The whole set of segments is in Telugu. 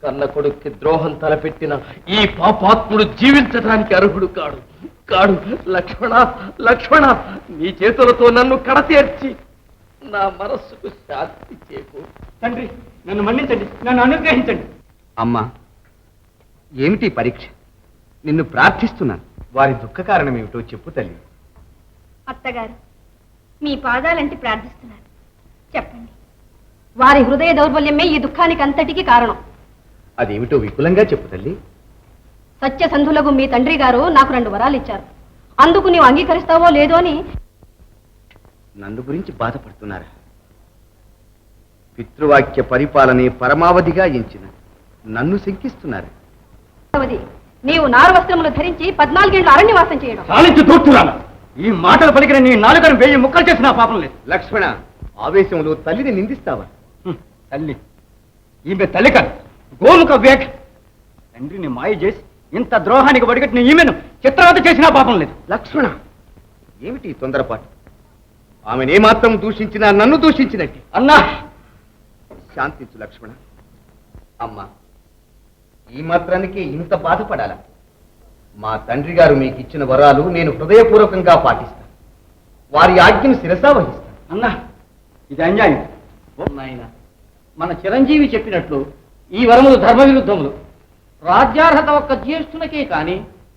కన్న కొడుక్కి ద్రోహం తలపెట్టిన ఈ పాపాత్ముడు జీవించడానికి అర్హుడు కాడు కాడు. లక్ష్మణ లక్ష్మణ, నీ చేతులతో నన్ను కడతీర్చి నా మనస్సుకు శాంతి చేకూ. తండ్రి, నన్ను మన్నించండి, నన్ను అనుగ్రహించండి. అమ్మా, ఏమిటి పరీక్ష? నిన్ను ప్రార్థిస్తున్నాను. వారి దుఃఖ కారణం ఏమిటో చెప్పు తల్లి. అత్తగారు, మీ పాదాలంటి ప్రార్థిస్తున్నారు. చెప్పండి, వారి హృదయ దౌర్బల్యమే ఈ దుఃఖానికి అంతటికి కారణం. అదేమిటో విపులంగా చెప్పు తల్లి. సత్యసంధులకు మీ తండ్రి గారు నాకు 2 వరాలు ఇచ్చారు. అందుకు నీవు అంగీకరిస్తావో లేదో అని. నన్ను గురించి బాధపడుతున్నారా? పితృవాక్య పరిపాలనే పరమావధిగా ఎంచిన నన్ను శంకిస్తున్నారా? నీవు నారు వస్త్రములు ధరించి 14 ఏళ్లు అరణ్యవాసం చేయడం. సాలించి దూర్చురాలా! ఈ మాటలు పలికిన నీ నాలుగను 1000 ముక్కలు చేసిన పాపం లేదు. లక్ష్మణ, ఆవేశంలో తల్లిని నిందిస్తావా? తల్లి ఈమె తల్లి కాదు, గోముఖ వేగ. తండ్రిని మాయ చేసి ఇంత ద్రోహానికి వడిగట్టిన ఈమెను చిత్రవత చేసిన పాపం లేదు. లక్ష్మణ, ఏమిటి తొందరపాటు? ఆమెనే మాత్రం దూషించినా నన్ను దూషించినట్టు. అన్నా, శాంతించు లక్ష్మణ. అమ్మా, ఈ మాత్రానికి ఇంత బాధపడాలా? మా తండ్రి గారు మీకు ఇచ్చిన వరాలు నేను హృదయపూర్వకంగా పాటిస్తాను. వారి ఆజ్ఞను శిరసా వహిస్తాను. అన్నా, ఇది అన్యాయం. నాయన, మన చిరంజీవి చెప్పినట్లు ఈ వరములు ధర్మ విరుద్ధములు. రాజ్యార్హత ఒక్క జ్యేష్ఠునికే కాని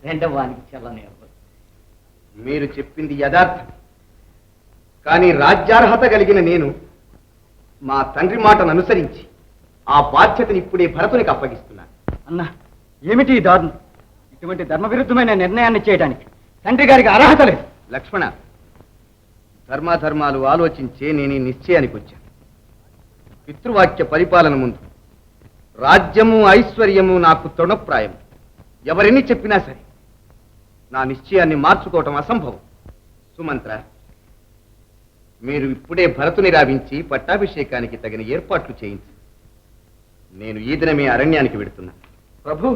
రెండవ వానికి చెల్లనేర్పదు. మీరు చెప్పింది యథార్థం. కానీ రాజ్యార్హత కలిగిన నేను మా తండ్రి మాటను అనుసరించి ఆ బాధ్యతను ఇప్పుడే భరతునికి అప్పగిస్తున్నాను. అన్నా, ఏమిటి ఈ దారుణం? ఇటువంటి ధర్మ విరుద్ధమైన నిర్ణయాన్ని చేయడానికి తండ్రి గారికి అర్హత లేదు. లక్ష్మణ, ధర్మాధర్మాలు ఆలోచించే నేను ఈ నిశ్చయానికి వచ్చాను. పితృవాక్య పరిపాలన ముందు రాజ్యము ఐశ్వర్యము నాకు తృణప్రాయం. ఎవరెన్ని చెప్పినా సరే నా నిశ్చయాన్ని మార్చుకోవటం అసంభవం. సుమంత్ర, మీరు ఇప్పుడే భరతుని రావించి పట్టాభిషేకానికి తగిన ఏర్పాట్లు చేయించి నేను ఈ దినమే అరణ్యానికి వెడుతున్నాను. ప్రభు,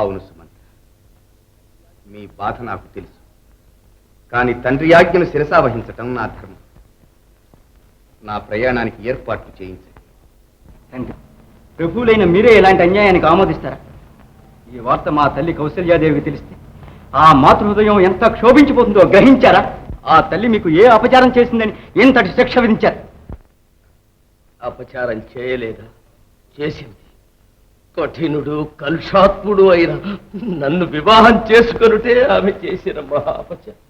అవును సుమంత్ర, మీ బాధ నాకు తెలుసు. కానీ తండ్రి ఆజ్ఞను శిరసా వహించటం నా ధర్మం. నా ప్రయాణానికి ఏర్పాట్లు చేయించండి. తండ్రి, ప్రభువులైన మీరే ఇలాంటి అన్యాయానికి ఆమోదిస్తారా? ఈ వార్త మా తల్లి కౌసల్యాదేవికి తెలిస్తే ఆ మాతృహృదయం ఎంత క్షోభించిపోతుందో గ్రహించారా? ఆ తల్లి మీకు ఏ అపచారం చేసిందని ఎంతటి శిక్ష విధించారు? అపచారం చేయలేదా? చేసింది. కఠినుడు కలుషాత్ముడు అయిన నన్ను వివాహం చేసుకొనుటే ఆమె చేసిన మహా అపచారం.